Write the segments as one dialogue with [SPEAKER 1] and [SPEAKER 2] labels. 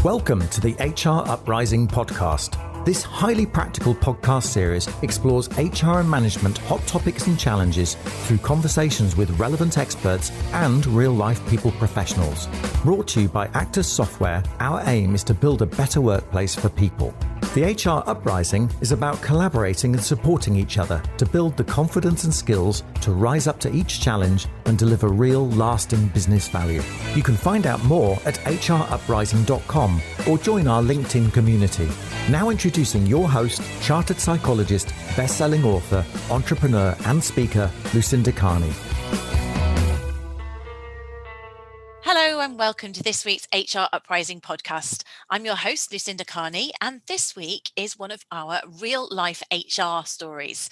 [SPEAKER 1] Welcome to the HR Uprising podcast. This highly practical podcast series explores HR and management hot topics and challenges through conversations with relevant experts and real-life people professionals. Brought to you by Actus software, our aim is to build a better workplace for people. The HR Uprising is about collaborating and supporting each other to build the confidence and skills to rise up to each challenge and deliver real, lasting business value. You can find out more at hruprising.com or join our LinkedIn community. Now introducing your host, chartered psychologist, best-selling author, entrepreneur and speaker, Lucinda Carney.
[SPEAKER 2] Hello and welcome to this week's HR Uprising podcast. I'm your host, Lucinda Carney, and this week is one of our real-life HR stories.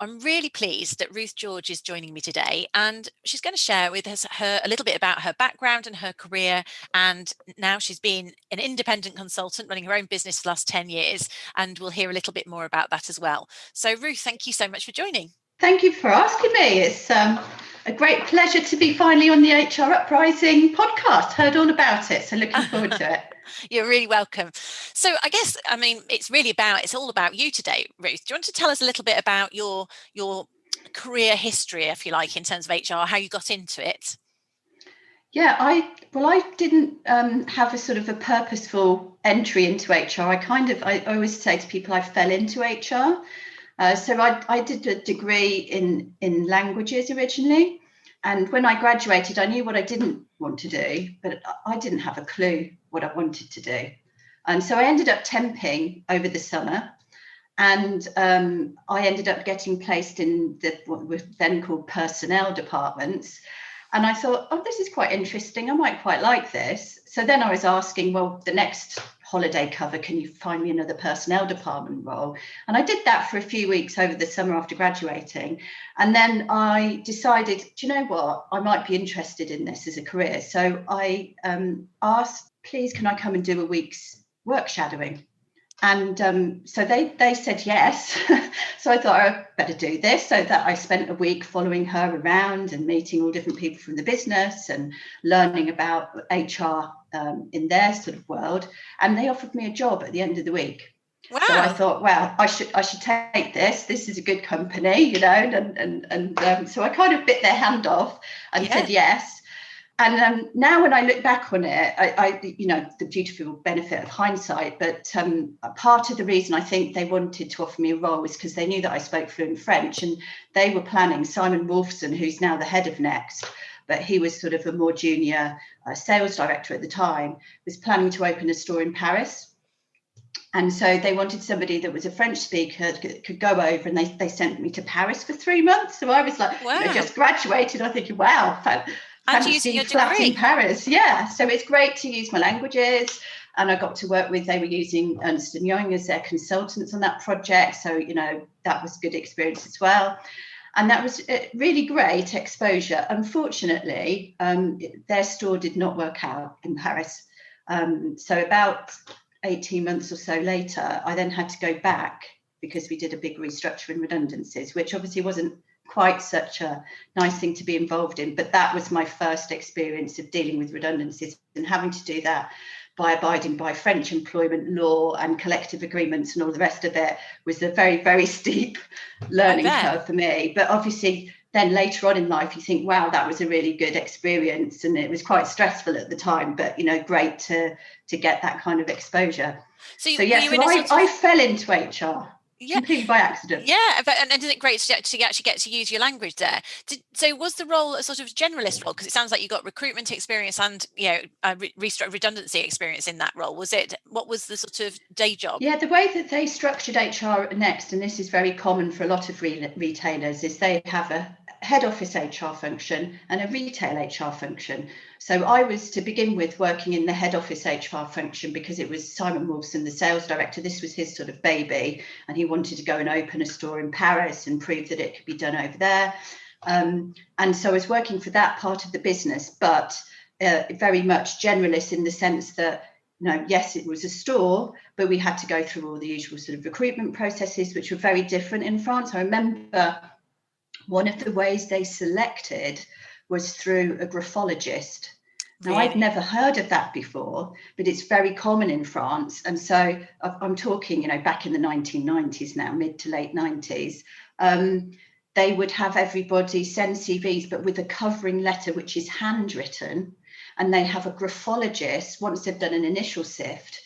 [SPEAKER 2] I'm really pleased that Ruth George is joining me today, and she's going to share with us a little bit about her background and her career. And now she's been an independent consultant running her own business for the last 10 years, and we'll hear a little bit more about that as well. So Ruth, thank you so much for joining.
[SPEAKER 3] Thank you for asking me. It's a great pleasure to be finally on the HR Uprising podcast. Heard all about it, so looking forward to it.
[SPEAKER 2] You're really welcome. So it's all about you today, Ruth. Do you want to tell us a little bit about your career history, if you like, in terms of HR, how you got into it?
[SPEAKER 3] Yeah, I didn't have a sort of a purposeful entry into HR. I always say to people I fell into HR. So I did a degree in languages originally. And when I graduated, I knew what I didn't want to do, but I didn't have a clue what I wanted to do. And so I ended up temping over the summer, and I ended up getting placed in what were then called personnel departments. And I thought, oh, this is quite interesting. I might quite like this. So then I was asking, well, the next holiday cover, can you find me another personnel department role? And I did that for a few weeks over the summer after graduating. And then I decided, do you know what? I might be interested in this as a career. So I asked, please, can I come and do a week's work shadowing? And so they said yes. So I thought I better do this. So that I spent a week following her around and meeting all different people from the business and learning about HR in their sort of world. And they offered me a job at the end of the week.
[SPEAKER 2] Wow.
[SPEAKER 3] So I thought, well, I should take this. This is a good company, you know. And so I kind of bit their hand off and said yes. And now when I look back on it, I the beautiful benefit of hindsight, but part of the reason I think they wanted to offer me a role was because they knew that I spoke fluent French, and they were planning, Simon Wolfson, who's now the head of Next, but he was sort of a more junior sales director at the time, was planning to open a store in Paris. And so they wanted somebody that was a French speaker, could go over, and they sent me to Paris for 3 months. So I was like,
[SPEAKER 2] wow.
[SPEAKER 3] Just graduated. I'm thinking, wow,
[SPEAKER 2] and using your degree
[SPEAKER 3] in Paris. Yeah, so it's great to use my languages, and I got to work with, they were using Ernst & Young as their consultants on that project, so that was a good experience as well, and that was really great exposure. Unfortunately, their store did not work out in Paris, so about 18 months or so later I then had to go back because we did a big restructure and redundancies, which obviously wasn't quite such a nice thing to be involved in, but that was my first experience of dealing with redundancies, and having to do that by abiding by French employment law and collective agreements and all the rest of it was a very, very steep learning curve for me. But obviously then later on in life you think, wow, that was a really good experience, and it was quite stressful at the time, but great to get that kind of exposure. I fell into HR. Yeah. Completely by accident.
[SPEAKER 2] Yeah, and isn't it great to actually get to use your language there? So was the role a sort of generalist role? Because it sounds like you got recruitment experience and redundancy experience in that role. What was the sort of day job?
[SPEAKER 3] Yeah, the way that they structured HR at Next, and this is very common for a lot of retailers, is they have a head office HR function and a retail HR function. So I was, to begin with, working in the head office HR function because it was Simon Wolfson, the sales director. This was his sort of baby, and he wanted to go and open a store in Paris and prove that it could be done over there. And so I was working for that part of the business, but very much generalist in the sense that, yes, it was a store, but we had to go through all the usual sort of recruitment processes, which were very different in France. I remember one of the ways they selected was through a graphologist. Now, I'd never heard of that before, but it's very common in France. And so I'm talking, back in the 1990s now, mid to late 90s, they would have everybody send CVs, but with a covering letter, which is handwritten. And they have a graphologist, once they've done an initial sift,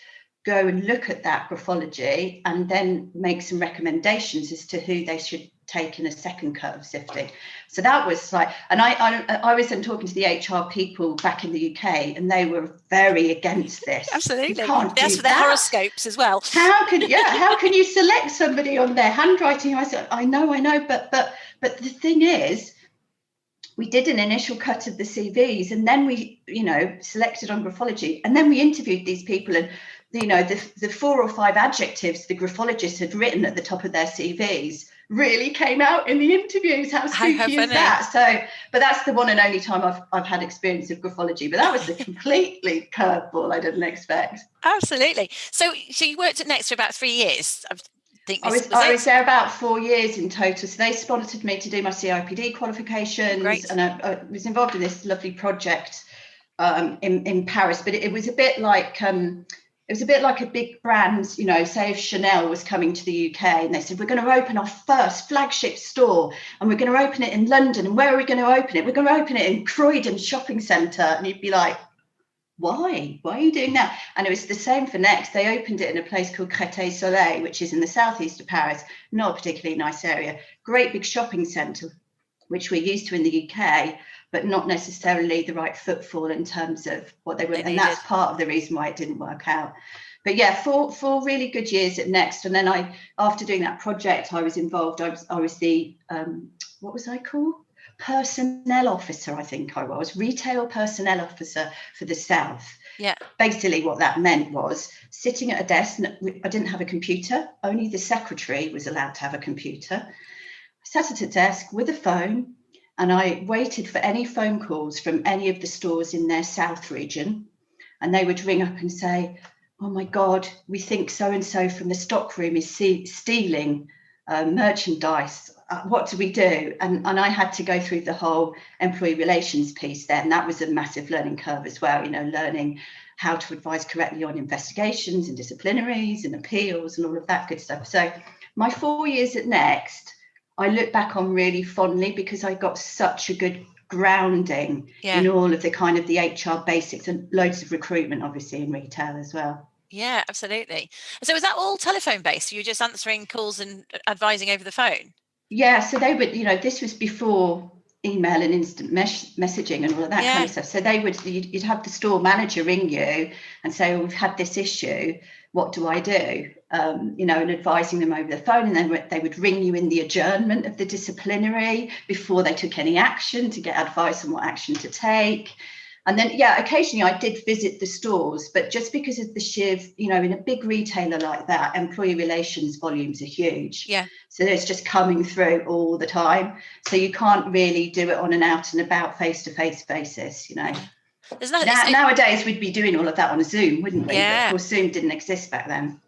[SPEAKER 3] go and look at that graphology and then make some recommendations as to who they should take in a second cut of sifting. So that was like, and I was then talking to the HR people back in the UK, and they were very against this.
[SPEAKER 2] Absolutely.
[SPEAKER 3] That's
[SPEAKER 2] for their horoscopes as well.
[SPEAKER 3] How can you select somebody on their handwriting? I said, I know, but the thing is, we did an initial cut of the CVs, and then we, selected on graphology, and then we interviewed these people, and the 4 or 5 adjectives the graphologists had written at the top of their CVs really came out in the interviews. How spooky is that? So, but that's the one and only time I've had experience of graphology. But that was a completely curveball I didn't expect.
[SPEAKER 2] Absolutely. So you worked at Next for about 3 years.
[SPEAKER 3] I was there about 4 years in total. So they sponsored me to do my CIPD qualifications. Great. And I was involved in this lovely project in Paris. But it was a bit like a big brand, say if Chanel was coming to the UK and they said, we're going to open our first flagship store and we're going to open it in London. And where are we going to open it? We're going to open it in Croydon Shopping Centre. And you'd be like, why are you doing that? And it was the same for Next. They opened it in a place called Créteil-Soleil, which is in the southeast of Paris, not a particularly nice area, great big shopping centre, which we're used to in the UK, but not necessarily the right footfall in terms of what they were. And that's part of the reason why it didn't work out. But yeah, four really good years at Next. And then after doing that project, I was involved. I was the, what was I called? Personnel officer, I think I was, retail personnel officer for the South.
[SPEAKER 2] Yeah.
[SPEAKER 3] Basically what that meant was sitting at a desk. I didn't have a computer. Only the secretary was allowed to have a computer. I sat at a desk with a phone, and I waited for any phone calls from any of the stores in their South region. And they would ring up and say, oh my God, we think so-and-so from the stockroom is stealing merchandise. What do we do? And I had to go through the whole employee relations piece there. And that was a massive learning curve as well, learning how to advise correctly on investigations and disciplinaries and appeals and all of that good stuff. So my 4 years at Next, I look back on really fondly because I got such a good grounding in all of the kind of the HR basics and loads of recruitment, obviously, in retail as well.
[SPEAKER 2] Yeah, absolutely. So was that all telephone based? You were just answering calls and advising over the phone?
[SPEAKER 3] Yeah, so they would, this was before email and instant messaging and all of that kind of stuff. So you'd have the store manager ring you and say, oh, we've had this issue. What do I do? And advising them over the phone. And then they would ring you in the adjournment of the disciplinary before they took any action to get advice on what action to take. And then, occasionally I did visit the stores, but just because of the sheer, in a big retailer like that, employee relations volumes are huge.
[SPEAKER 2] Yeah.
[SPEAKER 3] So it's just coming through all the time. So you can't really do it on an out and about face-to-face basis, Nowadays, we'd be doing all of that on a Zoom, wouldn't we?
[SPEAKER 2] Yeah.
[SPEAKER 3] But of course, Zoom didn't exist back then.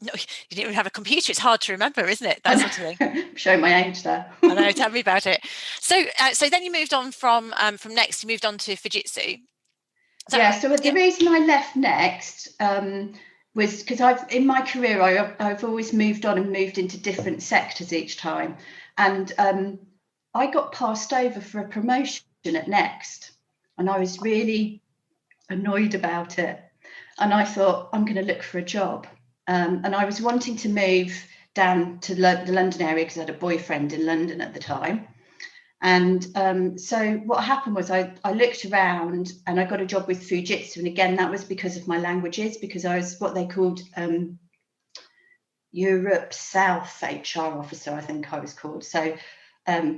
[SPEAKER 2] No, you didn't even have a computer. It's hard to remember, isn't it? That sort of thing.
[SPEAKER 3] I'm showing my age there.
[SPEAKER 2] I know. Tell me about it. So then you moved on from Next. You moved on to Fujitsu.
[SPEAKER 3] So the reason I left Next was because in my career I've always moved on and moved into different sectors each time, and I got passed over for a promotion at Next, and I was really annoyed about it. And I thought, I'm going to look for a job. And I was wanting to move down to the London area because I had a boyfriend in London at the time. And so what happened was I looked around and I got a job with Fujitsu. And again, that was because of my languages, because I was what they called Europe South HR officer, I think I was called. So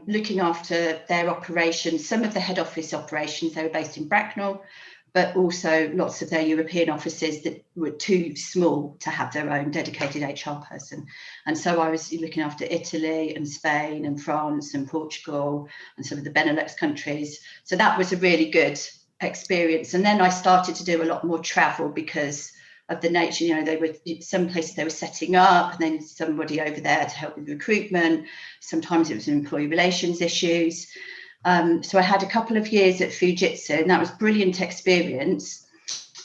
[SPEAKER 3] looking after their operations, some of the head office operations, they were based in Bracknell, but also lots of their European offices that were too small to have their own dedicated HR person. And so I was looking after Italy and Spain and France and Portugal and some of the Benelux countries. So that was a really good experience. And then I started to do a lot more travel because of the nature, they were some places they were setting up and then somebody over there to help with recruitment. Sometimes it was employee relations issues. So I had a couple of years at Fujitsu, and that was brilliant experience.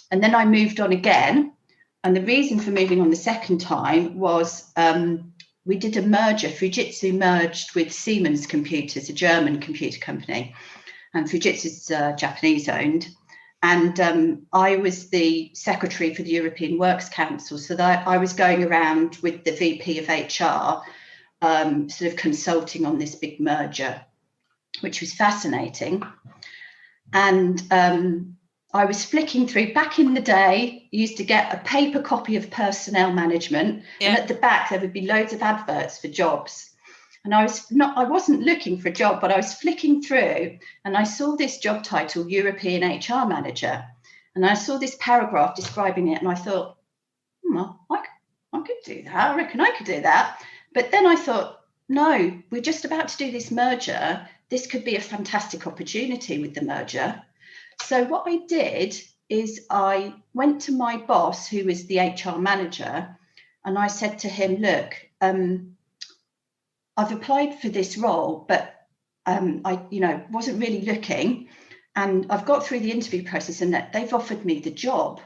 [SPEAKER 3] And then I moved on again. And the reason for moving on the second time was we did a merger. Fujitsu merged with Siemens Computers, a German computer company. And Fujitsu's Japanese owned. And I was the secretary for the European Works Council. So that I was going around with the VP of HR, sort of consulting on this big merger, which was fascinating. And I was flicking through. Back in the day, you used to get a paper copy of personnel management, and at the back there would be loads of adverts for jobs. And I wasn't looking for a job, but I was flicking through, and I saw this job title, European HR Manager, and I saw this paragraph describing it, and I thought, I could do that. I reckon I could do that. But then I thought, no, we're just about to do this merger. This could be a fantastic opportunity with the merger. So what I did is I went to my boss, who was the HR manager, and I said to him, look, I've applied for this role, but I wasn't really looking, and I've got through the interview process and that they've offered me the job,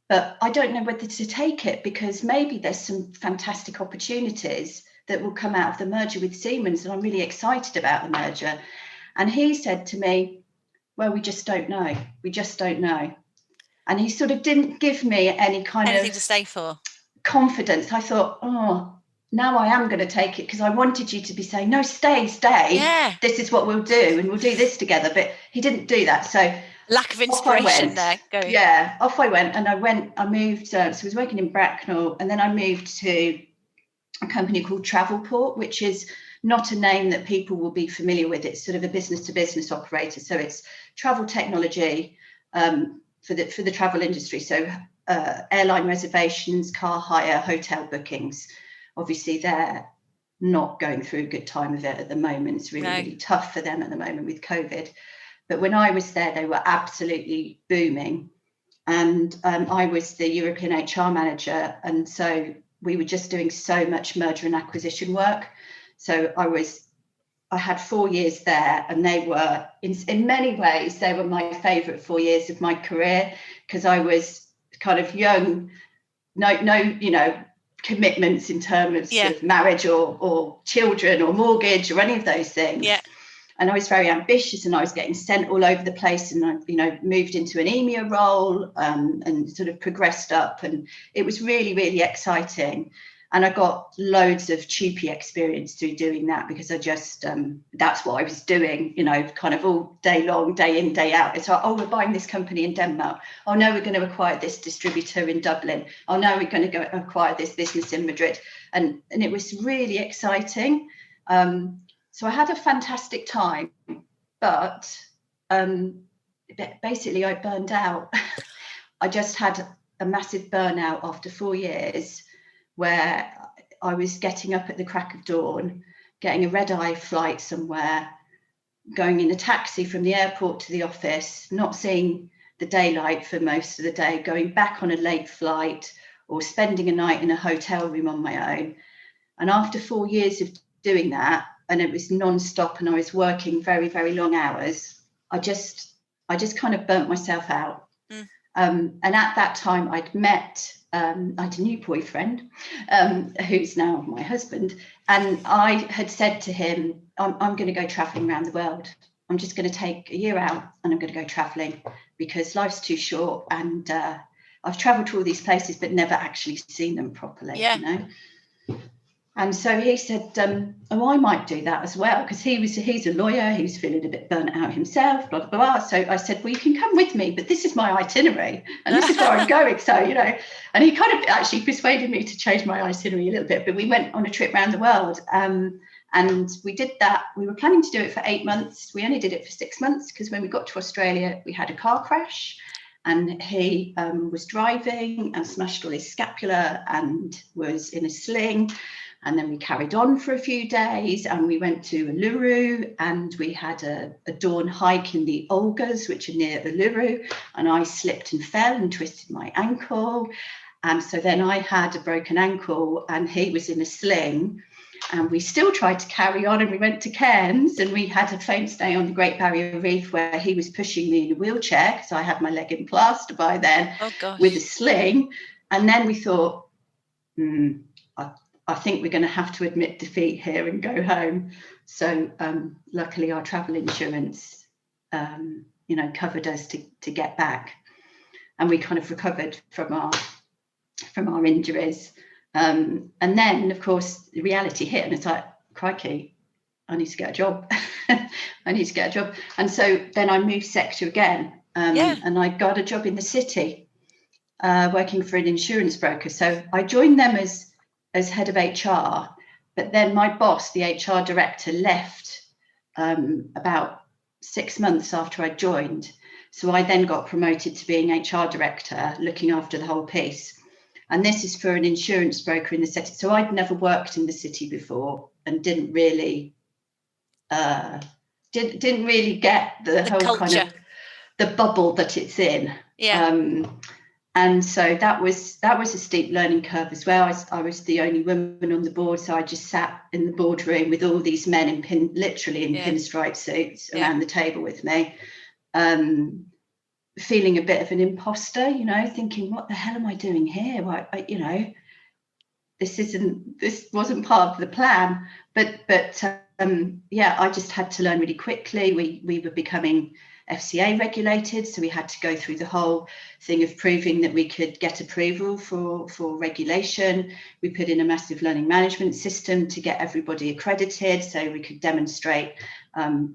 [SPEAKER 3] but I don't know whether to take it because maybe there's some fantastic opportunities that will come out of the merger with Siemens, and I'm really excited about the merger. And he said to me, well, we just don't know. We just don't know. And he sort of didn't give me any kind
[SPEAKER 2] anything
[SPEAKER 3] of
[SPEAKER 2] to stay for
[SPEAKER 3] confidence. I thought, now I am going to take it, because I wanted you to be saying, no, stay.
[SPEAKER 2] Yeah.
[SPEAKER 3] This is what we'll do, and we'll do this together. But he didn't do that. So
[SPEAKER 2] lack of inspiration there. Going.
[SPEAKER 3] Yeah, off I went, and I moved. So I was working in Bracknell, and then I moved to a company called Travelport, which is not a name that people will be familiar with. It's sort of a business-to-business operator. So it's travel technology for the travel industry. So airline reservations, car hire, hotel bookings. Obviously, they're not going through a good time of it at the moment. It's really tough for them at the moment with COVID. But when I was there, they were absolutely booming. And I was the European HR manager. And so we were just doing so much merger and acquisition work. So I had 4 years there, and they were, in many ways, they were my favourite 4 years of my career, because I was kind of young, no commitments in terms of marriage or children or mortgage or any of those things. Yeah. And I was very ambitious, and I was getting sent all over the place, and I, moved into an EMEA role and sort of progressed up, and it was really, really exciting. And I got loads of cheapy experience through doing that, because I just, that's what I was doing, kind of all day long, day in, day out. It's like, we're buying this company in Denmark. Oh, no, we're going to acquire this distributor in Dublin. Oh, no, we're going to go acquire this business in Madrid. And it was really exciting. So I had a fantastic time, but basically I burned out. I just had a massive burnout after 4 years, where I was getting up at the crack of dawn, getting a red-eye flight somewhere, going in a taxi from the airport to the office, not seeing the daylight for most of the day, going back on a late flight, or spending a night in a hotel room on my own. And after 4 years of doing that, and it was non-stop, and I was working very, very long hours, I just kind of burnt myself out. And at that time I'd met, I had a new boyfriend, who's now my husband. And I had said to him, I'm going to go traveling around the world. I'm just going to take a year out, and I'm going to go traveling, because life's too short. And I've traveled to all these places, but never actually seen them properly, And so he said, I might do that as well, because he's a lawyer. He was feeling a bit burnt out himself, blah, blah, blah. So I said, well, you can come with me, but this is my itinerary, and this is where I'm going. So, and he kind of actually persuaded me to change my itinerary a little bit, but we went on a trip around the world. And we did that. We were planning to do it for 8 months. We only did it for 6 months, because when we got to Australia, we had a car crash, and he was driving and smashed all his scapula and was in a sling. And then we carried on for a few days, and we went to Uluru, and we had a dawn hike in the Olgas, which are near Uluru, and I slipped and fell and twisted my ankle. And so then I had a broken ankle, and he was in a sling. And we still tried to carry on, and we went to Cairns, and we had a famous day on the Great Barrier Reef where he was pushing me in a wheelchair because I had my leg in plaster by then, with a sling. And then we thought, I think we're going to have to admit defeat here and go home. So luckily our travel insurance, covered us to get back, and we kind of recovered from our injuries. And then, of course, the reality hit, and it's like, crikey, I need to get a job. I need to get a job. And so then I moved sector again, and I got a job in the city, working for an insurance broker. So I joined them as head of HR, but then my boss, the HR director, left about 6 months after I joined. So I then got promoted to being HR director, looking after the whole piece. And this is for an insurance broker in the city. So I'd never worked in the city before and didn't really get the whole culture, kind of the bubble that it's in. And so that was a steep learning curve as well. I was the only woman on the board, so I just sat in the boardroom with all these men literally in pinstripe suits around the table with me, feeling a bit of an imposter, thinking, what the hell am I doing here? This wasn't part of the plan. But I just had to learn really quickly. We were becoming FCA regulated, so we had to go through the whole thing of proving that we could get approval for regulation. We put in a massive learning management system to get everybody accredited, so we could demonstrate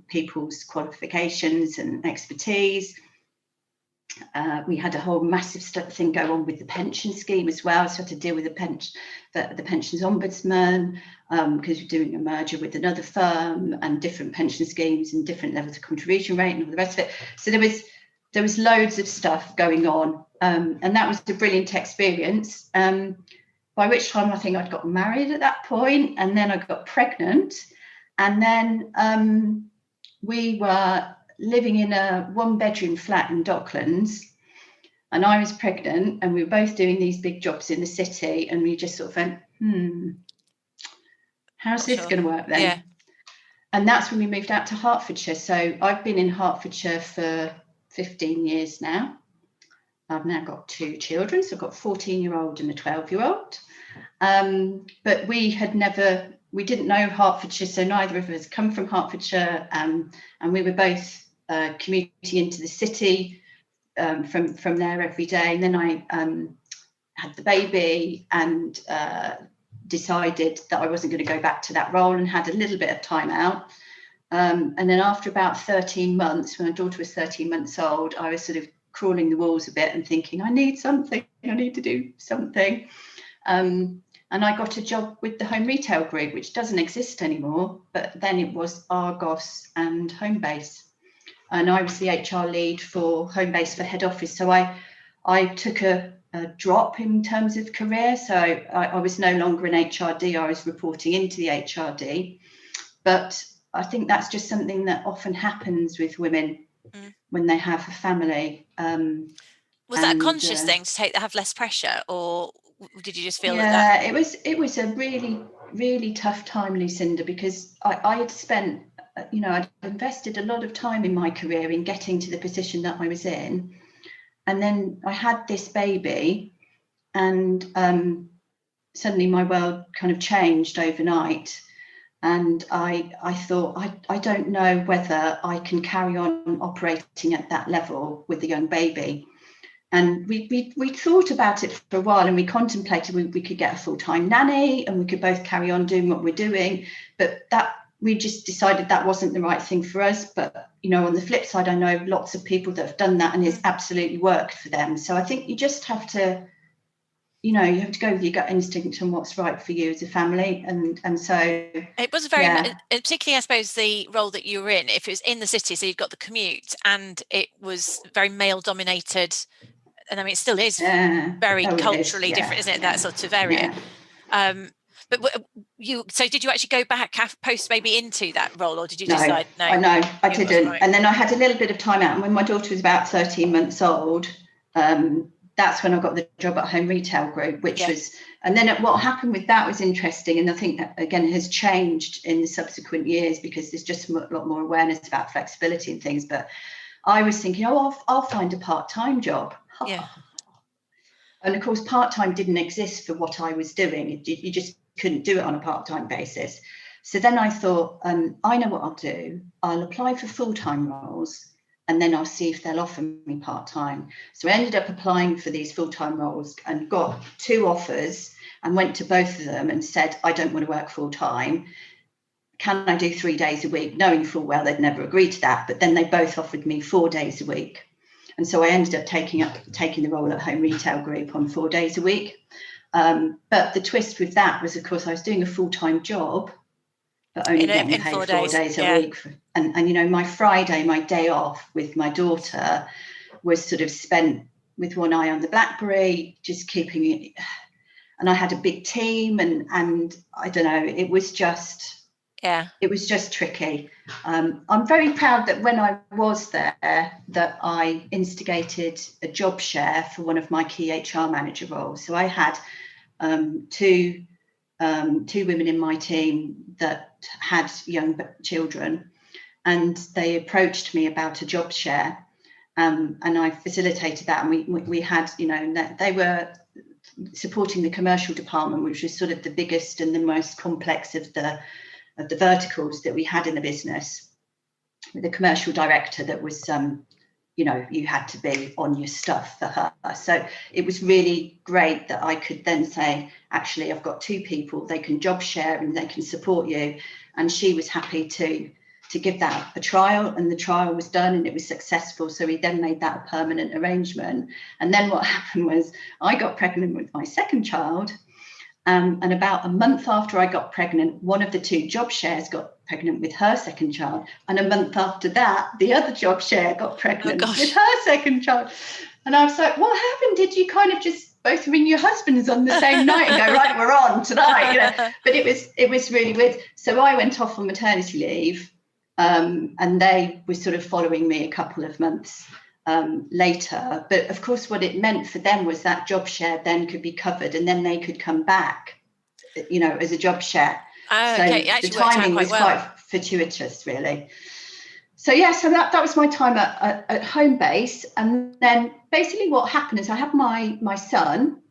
[SPEAKER 3] people's qualifications and expertise. We had a whole massive thing go on with the pension scheme as well, so I had to deal with the pensions ombudsman, because we're doing a merger with another firm and different pension schemes and different levels of contribution rate and all the rest of it. So there was loads of stuff going on, and that was a brilliant experience. By which time I think I'd got married at that point, and then I got pregnant, and then we were living in a 1-bedroom flat in Docklands, and I was pregnant, and we were both doing these big jobs in the city, and we just sort of went, how's this going to work then? Yeah. And that's when we moved out to Hertfordshire. So I've been in Hertfordshire for 15 years now. I've now got 2 children, so I've got a 14-year-old and a 12-year-old. But we didn't know Hertfordshire, so neither of us come from Hertfordshire, and we were both commuting into the city from there every day. And then I had the baby and decided that I wasn't going to go back to that role, and had a little bit of time out. And then after about 13 months, when my daughter was 13 months old, I was sort of crawling the walls a bit and thinking, I need something, I need to do something. And I got a job with the Home Retail Group, which doesn't exist anymore, but then it was Argos and Homebase. And I was the HR lead for Homebase for head office. So I took a drop in terms of career. So I was no longer an HRD, I was reporting into the HRD. But I think that's just something that often happens with women when they have a family.
[SPEAKER 2] Was that a conscious thing to have less pressure, or did you just feel
[SPEAKER 3] that? Yeah, it was a really, really tough time, Lucinda, because I had spent, I'd invested a lot of time in my career in getting to the position that I was in. And then I had this baby, and suddenly my world kind of changed overnight. And I thought, I don't know whether I can carry on operating at that level with a young baby. And we thought about it for a while, and we contemplated we could get a full-time nanny, and we could both carry on doing what we're doing. But we just decided that wasn't the right thing for us. But, on the flip side, I know lots of people that have done that, and it's absolutely worked for them. So I think you just have to, you have to go with your gut instinct and what's right for you as a family. And so
[SPEAKER 2] it was very, particularly, I suppose, the role that you were in, if it was in the city, so you've got the commute, and it was very male dominated. And I mean, it still is very culturally different, isn't it? That sort of area. But so did you actually go back post baby into that role, or did you decide? No,
[SPEAKER 3] I didn't. Right. And then I had a little bit of time out. And when my daughter was about 13 months old, that's when I got the job at Home Retail Group, which
[SPEAKER 2] Yeah.
[SPEAKER 3] was, and then what happened with that was interesting. And I think that, again, has changed in the subsequent years because there's just a lot more awareness about flexibility and things. But I was thinking, oh, I'll find a part-time job.
[SPEAKER 2] Yeah.
[SPEAKER 3] And of course, part-time didn't exist for what I was doing. You just couldn't do it on a part-time basis. So then I thought, I know what I'll do. I'll apply for full-time roles, and then I'll see if they'll offer me part-time. So I ended up applying for these full-time roles and got 2 offers and went to both of them and said, I don't want to work full-time. Can I do 3 days a week? Knowing full well they'd never agreed to that. But then they both offered me 4 days a week. And so I ended up taking the role at Home Retail Group on 4 days a week. But the twist with that was, of course, I was doing a full-time job, but only getting paid 4 days a week. And, you know, my Friday, my day off with my daughter was sort of spent with one eye on the BlackBerry, just keeping it. And I had a big team and I don't know, it was just tricky. I'm very proud that when I was there, that I instigated a job share for one of my key HR manager roles. So I had two women in my team that had young children, and they approached me about a job share, and I facilitated that. And we had, you know, they were supporting the commercial department, which was sort of the biggest and the most complex of the verticals that we had in the business, with a commercial director that was, you know, you had to be on your stuff for her. So it was really great that I could then say, actually, I've got 2 people, they can job share and they can support you. And she was happy to give that a trial, and the trial was done and it was successful. So we then made that a permanent arrangement. And then what happened was I got pregnant with my second child. And about a month after I got pregnant, one of the 2 job shares got pregnant with her second child. And a month after that, the other job share got pregnant with her second child. And I was like, what happened? Did you kind of just both ring your husbands on the same night and go, right, we're on tonight? You know? But it was really weird. So I went off on maternity leave, and they were sort of following me a couple of months later. But of course, what it meant for them was that job share then could be covered, and then they could come back, you know, as a job share. So the timing was quite fortuitous, really. So so that was my time at home base. And then basically what happened is I had my son,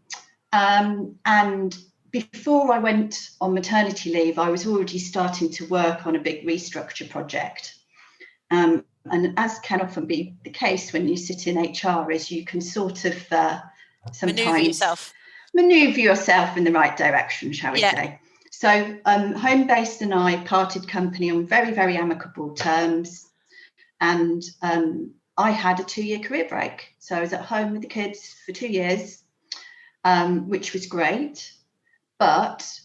[SPEAKER 3] and before I went on maternity leave, I was already starting to work on a big restructure project. And as can often be the case when you sit in HR, is you can sort of sometimes maneuver yourself in the right direction, shall we say. So Home-Based and I parted company on very, very amicable terms. And I had a 2-year career break. So I was at home with the kids for 2 years, which was great. But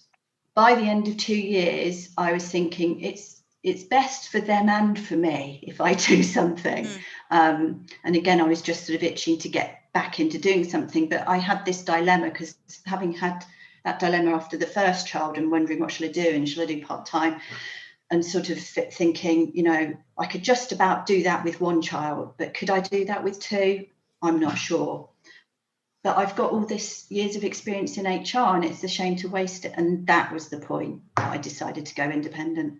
[SPEAKER 3] by the end of 2 years, I was thinking it's best for them and for me if I do something. And again, I was just sort of itching to get back into doing something. But I had this dilemma, because having had that dilemma after the first child and wondering what shall I do, and shall I do part-time, and sort of thinking, you know, I could just about do that with 1 child, but could I do that with 2? I'm not sure. But I've got all this years of experience in HR, and it's a shame to waste it. And that was the point that I decided to go independent.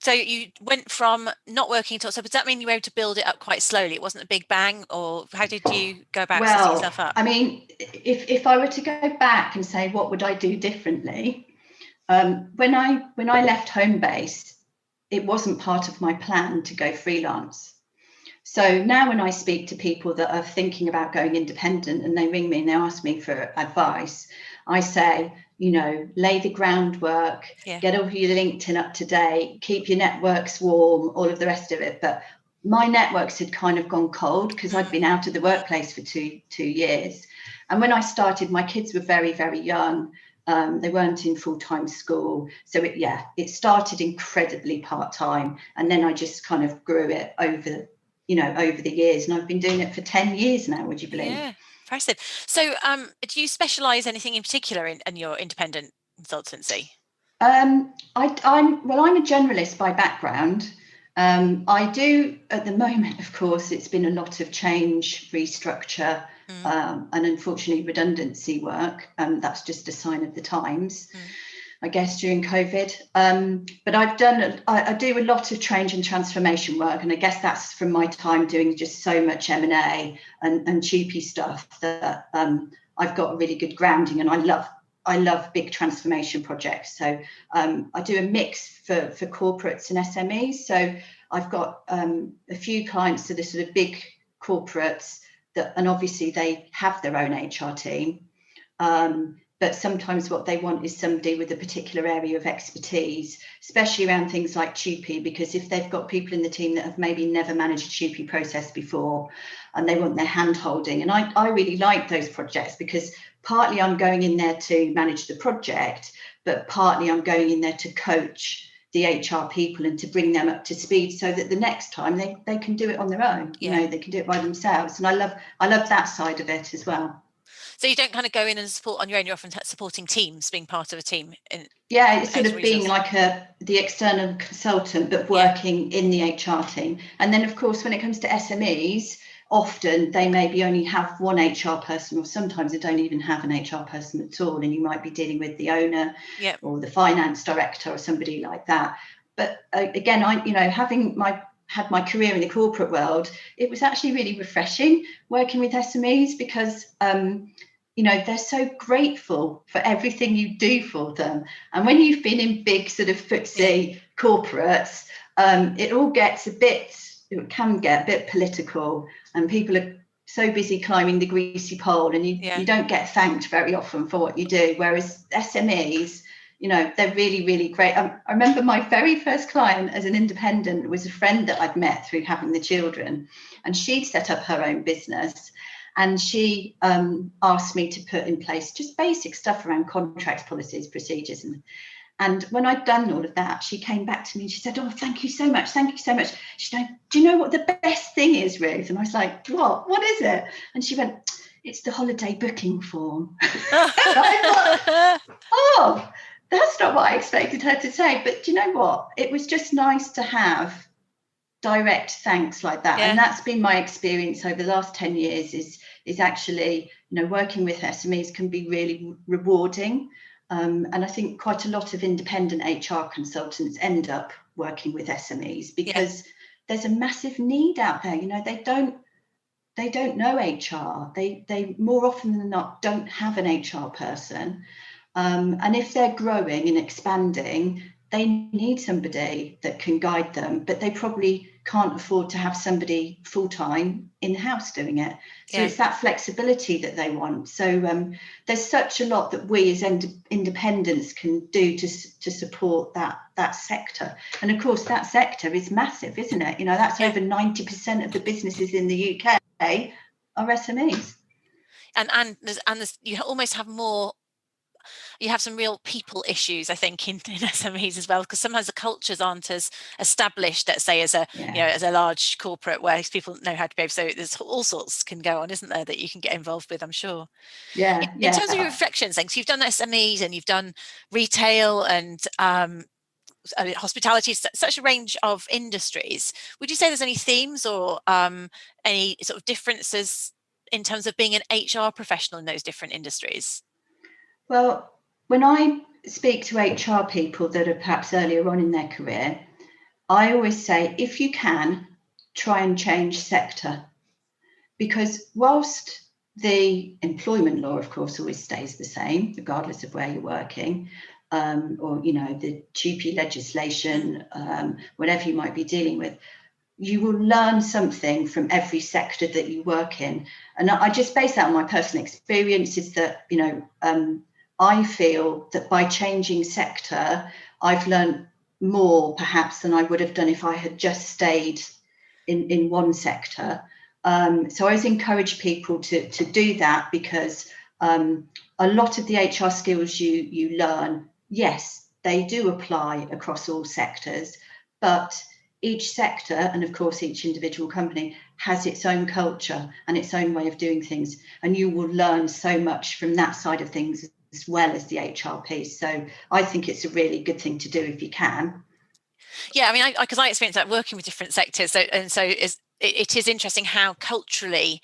[SPEAKER 2] So you went from not working at all. So does that mean you were able to build it up quite slowly? It wasn't a big bang, or how did you go about setting yourself up?
[SPEAKER 3] I mean, if I were to go back and say, what would I do differently? When I left Home-Based, it wasn't part of my plan to go freelance. So now when I speak to people that are thinking about going independent and they ring me and they ask me for advice, I say, you know, lay the groundwork, get all your LinkedIn up to date, keep your networks warm, all of the rest of it. But my networks had kind of gone cold because I'd been out of the workplace for two years. And when I started, my kids were very, very young. They weren't in full-time school. So it started incredibly part-time. And then I just kind of grew it over the years. And I've been doing it for 10 years now, would you believe?
[SPEAKER 2] Yeah, impressive. So do you specialise anything in particular in your independent consultancy? I'm
[SPEAKER 3] a generalist by background. I do at the moment, of course, it's been a lot of change, restructure, and unfortunately redundancy work. That's just a sign of the times, I guess, during COVID. But I do a lot of change and transformation work, and I guess that's from my time doing just so much M&A and cheapy stuff that I've got a really good grounding, and I love big transformation projects. So I do a mix for corporates and SMEs. So I've got a few clients that are sort of big corporates and obviously they have their own HR team. But sometimes what they want is somebody with a particular area of expertise, especially around things like TUPE, because if they've got people in the team that have maybe never managed a TUPE process before and they want their hand holding. And I really like those projects because partly I'm going in there to manage the project, but partly I'm going in there to coach the HR people and to bring them up to speed so that the next time they can do it on their own. You know, they can do it by themselves. And I love that side of it as well.
[SPEAKER 2] So you don't kind of go in and support on your own, you're often supporting teams, being part of a team.
[SPEAKER 3] It's sort of being like the external consultant, but working in the HR team. And then, of course, when it comes to SMEs, often they maybe only have one HR person, or sometimes they don't even have an HR person at all. And you might be dealing with the owner or the finance director or somebody like that. But again, having had my career in the corporate world, it was actually really refreshing working with SMEs because they're so grateful for everything you do for them. And when you've been in big sort of FTSE corporates, it can get a bit political, and people are so busy climbing the greasy pole, and you don't get thanked very often for what you do. Whereas SMEs, they're really, really great. I remember my very first client as an independent was a friend that I'd met through having the children, and she'd set up her own business. And she asked me to put in place just basic stuff around contracts, policies, procedures. And when I'd done all of that, she came back to me and she said, "Oh, thank you so much. Thank you so much." She said, "Do you know what the best thing is, Ruth?" And I was like, "What? What is it?" And she went, "It's the holiday booking form." And I thought, oh, that's not what I expected her to say. But do you know what? It was just nice to have direct thanks like that. And that's been my experience over the last 10 years is actually, working with SMEs can be really rewarding. And I think quite a lot of independent HR consultants end up working with SMEs because there's a massive need out there. They don't know HR. They more often than not don't have an HR person. And if they're growing and expanding, they need somebody that can guide them, but they probably can't afford to have somebody full-time in-house doing it. So it's that flexibility that they want. So there's such a lot that we as independents can do to support that sector. And of course, that sector is massive, isn't it? That's over 90% of the businesses in the UK are SMEs.
[SPEAKER 2] And there's, you almost have more. You have some real people issues, I think, in SMEs as well, because sometimes the cultures aren't as established, let's say, as a large corporate where people know how to behave. So there's all sorts can go on, isn't there, that you can get involved with, I'm sure. In terms of your reflections, so you've done SMEs and you've done retail and hospitality, such a range of industries. Would you say there's any themes or any sort of differences in terms of being an HR professional in those different industries?
[SPEAKER 3] Well, when I speak to HR people that are perhaps earlier on in their career, I always say, if you can, try and change sector. Because whilst the employment law, of course, always stays the same, regardless of where you're working, or, the TUPE legislation, whatever you might be dealing with, you will learn something from every sector that you work in. And I just base that on my personal experience is that, I feel that by changing sector, I've learned more perhaps than I would have done if I had just stayed in one sector. So I always encourage people to do that because a lot of the HR skills you learn, yes, they do apply across all sectors, but each sector and of course each individual company has its own culture and its own way of doing things. And you will learn so much from that side of things as well as the HR piece. So I think it's a really good thing to do if you can.
[SPEAKER 2] Yeah, I mean, because I experienced that working with different sectors. So it is interesting how culturally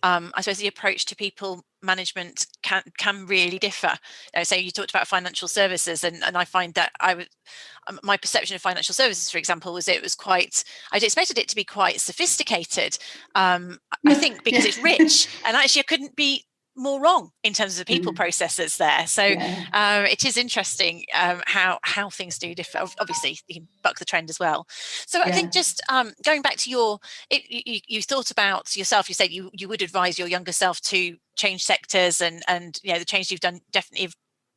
[SPEAKER 2] I suppose the approach to people management can really differ. So you talked about financial services, and I find that my perception of financial services, for example, was it was quite, I'd expected it to be quite sophisticated. I think because it's rich, and actually I couldn't be more wrong in terms of the people processes there. So it is interesting how things do differ. Obviously, you can buck the trend as well. So I think just going back to you thought about yourself. You said you would advise your younger self to change sectors, and the change you've done definitely have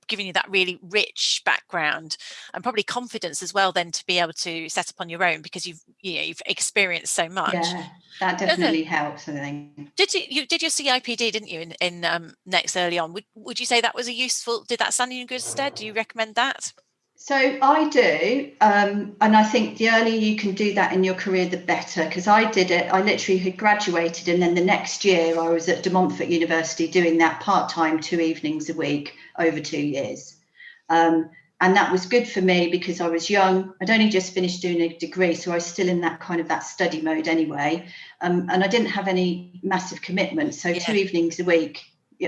[SPEAKER 2] given you that really rich background and probably confidence as well. Then to be able to set up on your own because you've experienced so much.
[SPEAKER 3] Yeah, that definitely helps, I think.
[SPEAKER 2] You did your CIPD, didn't you, in Next early on? Would you say that was did that stand you in good stead? Do you recommend that?
[SPEAKER 3] So I do, and I think the earlier you can do that in your career, the better, because I did it. I literally had graduated, and then the next year I was at De Montfort University doing that part-time 2 evenings a week over 2 years. And that was good for me because I was young. I'd only just finished doing a degree, so I was still in that study mode anyway. And I didn't have any massive commitment. So 2 evenings a week,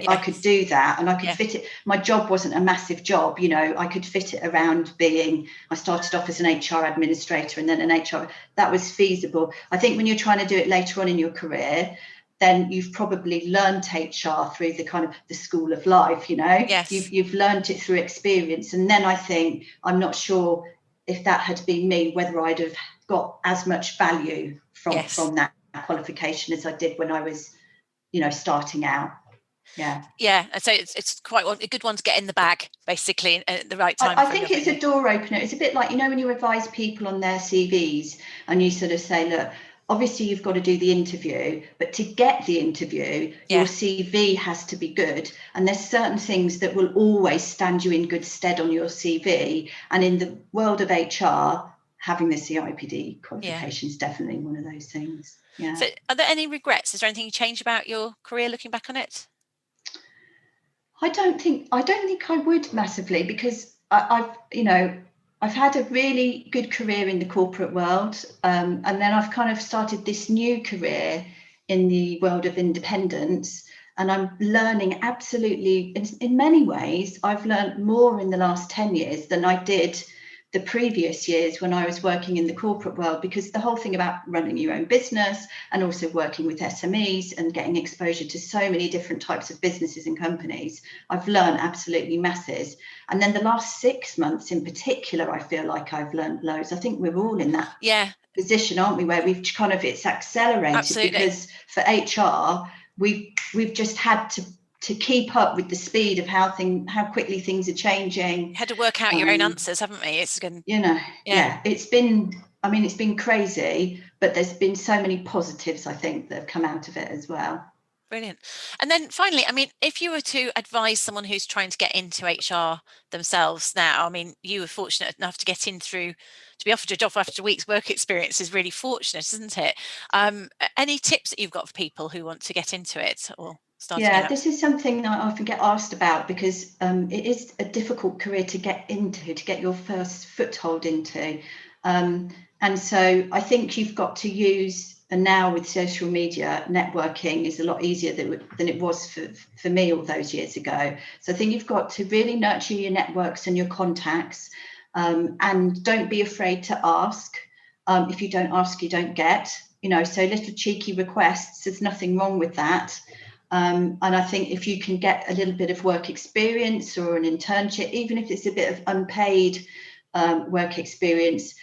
[SPEAKER 3] I could do that, and I could fit it. My job wasn't a massive job, I could fit it around I started off as an HR administrator and then an HR. That was feasible. I think when you're trying to do it later on in your career, then you've probably learned HR through the school of life,
[SPEAKER 2] Yes.
[SPEAKER 3] You've learned it through experience. And then I think, I'm not sure if that had been me, whether I'd have got as much value from that qualification as I did when I was, starting out.
[SPEAKER 2] Yeah, and so it's quite a good one to get in the bag, basically, at the right time.
[SPEAKER 3] I think it's a door opener. It's a bit like, when you advise people on their CVs and you sort of say, look, obviously you've got to do the interview, but to get the interview, your CV has to be good. And there's certain things that will always stand you in good stead on your CV. And in the world of HR, having the CIPD qualification is definitely one of those things. Yeah.
[SPEAKER 2] So are there any regrets? Is there anything you changed about your career looking back on it?
[SPEAKER 3] I don't think I would massively, because I've had a really good career in the corporate world, and then I've kind of started this new career in the world of independence, and I'm learning absolutely, in many ways, I've learned more in the last 10 years than I did the previous years when I was working in the corporate world, because the whole thing about running your own business and also working with SMEs and getting exposure to so many different types of businesses and companies, I've learned absolutely masses. And then the last 6 months in particular, I feel like I've learned loads. I think we're all in that position, aren't we, where we've it's accelerated.
[SPEAKER 2] Absolutely.
[SPEAKER 3] Because for HR, we've just had to keep up with the speed of how quickly things are changing.
[SPEAKER 2] You had to work out your own answers, haven't we? It's been,
[SPEAKER 3] it's been crazy, but there's been so many positives, I think, that have come out of it as well.
[SPEAKER 2] Brilliant. And then finally, if you were to advise someone who's trying to get into HR themselves now, you were fortunate enough to get in to be offered a job after a week's work experience is really fortunate, isn't it? Any tips that you've got for people who want to get into it or starting out?
[SPEAKER 3] This is something that I often get asked about, because it is a difficult career to get into, to get your first foothold into. And so I think you've got to use, and now with social media, networking is a lot easier than it was for me all those years ago. So I think you've got to really nurture your networks and your contacts, and don't be afraid to ask. If you don't ask, you don't get, so little cheeky requests, there's nothing wrong with that. And I think if you can get a little bit of work experience or an internship, even if it's a bit of unpaid work experience,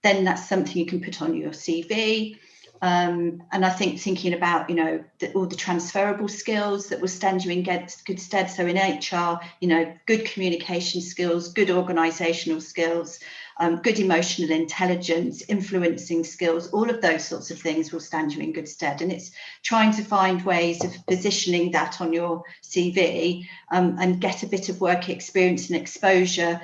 [SPEAKER 3] then that's something you can put on your CV. And I think thinking about, all the transferable skills that will stand you in good stead. So in HR, good communication skills, good organisational skills, good emotional intelligence, influencing skills, all of those sorts of things will stand you in good stead. And it's trying to find ways of positioning that on your CV, and get a bit of work experience and exposure.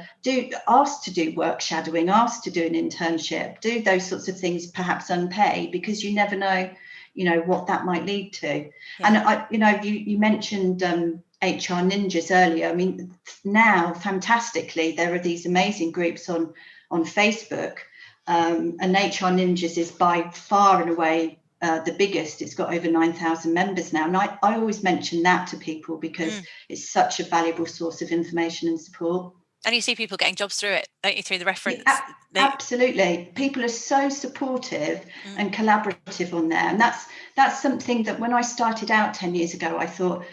[SPEAKER 3] Ask to do work shadowing, ask to do an internship, do those sorts of things, perhaps unpaid, because you never know, what that might lead to. Yeah. And you mentioned HR Ninjas earlier. Now, fantastically, there are these amazing groups on Facebook, and HR Ninjas is by far and away the biggest. It's got over 9,000 members now. And I always mention that to people because it's such a valuable source of information and support.
[SPEAKER 2] And you see people getting jobs through it, don't you, through the reference?
[SPEAKER 3] Yeah, absolutely. People are so supportive and collaborative on there. And that's something that when I started out 10 years ago, I thought,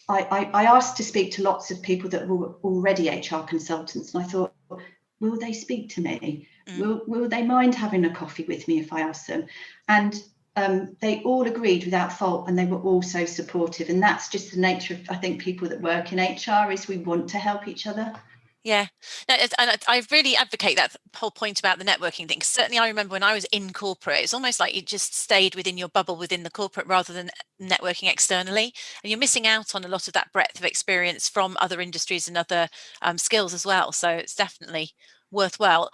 [SPEAKER 3] I asked to speak to lots of people that were already HR consultants. And I thought, will they speak to me? Will they mind having a coffee with me if I ask them? And they all agreed without fault, and they were all so supportive. And that's just the nature of, I think, people that work in HR, is we want to help each other.
[SPEAKER 2] Yeah, no, and I really advocate that whole point about the networking thing. Certainly, I remember when I was in corporate, it's almost like you just stayed within your bubble within the corporate rather than networking externally. And you're missing out on a lot of that breadth of experience from other industries and other skills as well. So it's definitely worthwhile,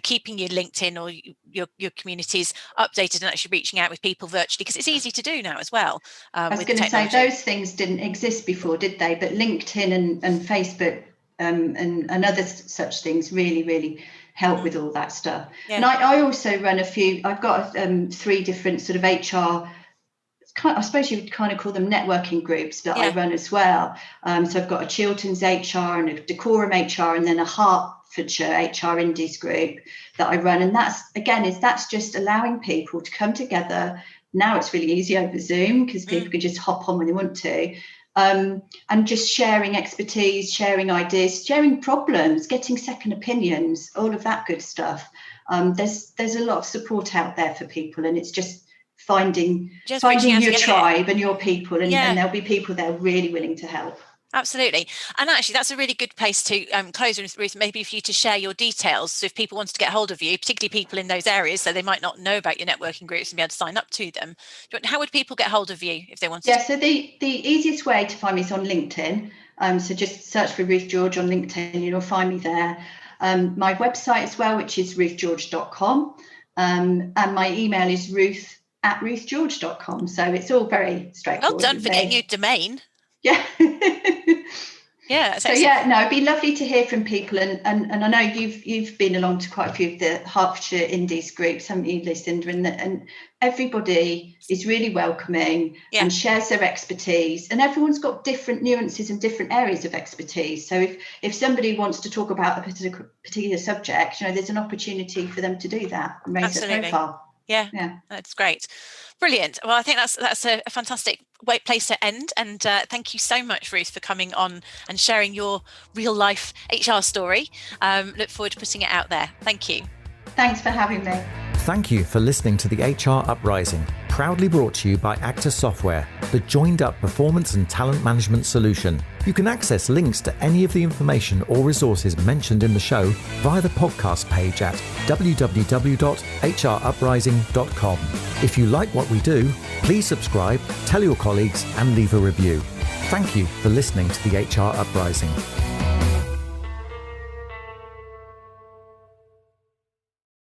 [SPEAKER 2] keeping your LinkedIn or your communities updated and actually reaching out with people virtually, because it's easy to do now as well.
[SPEAKER 3] I was going to say, those things didn't exist before, did they? But LinkedIn and Facebook and other such things really, really help with all that stuff. Yeah. And I also run I've got 3 different sort of HR, I suppose you would kind of call them networking groups that I run as well. So I've got a Chilterns HR and a Decorum HR, and then a Hertfordshire HR Indies group that I run. And that's just allowing people to come together. Now it's really easy over Zoom because people can just hop on when they want to. And just sharing expertise, sharing ideas, sharing problems, getting second opinions, all of that good stuff. There's a lot of support out there for people, and it's just finding your tribe and your people, and there'll be people there really willing to help.
[SPEAKER 2] Absolutely. And actually, that's a really good place to close with, Ruth, maybe for you to share your details. So if people wanted to get hold of you, particularly people in those areas, so they might not know about your networking groups and be able to sign up to them, how would people get hold of you if they wanted to?
[SPEAKER 3] So the easiest way to find me is on LinkedIn. So just search for Ruth George on LinkedIn, and you'll find me there. My website as well, which is ruthgeorge.com. And my email is ruth@ruthgeorge.com. So it's all very straightforward.
[SPEAKER 2] Well done for getting your domain.
[SPEAKER 3] Yeah.
[SPEAKER 2] Yeah.
[SPEAKER 3] So it'd be lovely to hear from people, and I know you've been along to quite a few of the Hertfordshire Indies groups, haven't you, Lucinda? And everybody is really welcoming and shares their expertise, and everyone's got different nuances and different areas of expertise. So if somebody wants to talk about a particular subject, there's an opportunity for them to do that and raise their profile.
[SPEAKER 2] Yeah, that's great. Brilliant. Well, I think that's a fantastic place to end. And thank you so much, Ruth, for coming on and sharing your real life HR story. Look forward to putting it out there. Thank you.
[SPEAKER 3] Thanks for having me.
[SPEAKER 1] Thank you for listening to the HR Uprising, proudly brought to you by Actus Software, the joined-up performance and talent management solution. You can access links to any of the information or resources mentioned in the show via the podcast page at www.hruprising.com. If you like what we do, please subscribe, tell your colleagues, and leave a review. Thank you for listening to the HR Uprising.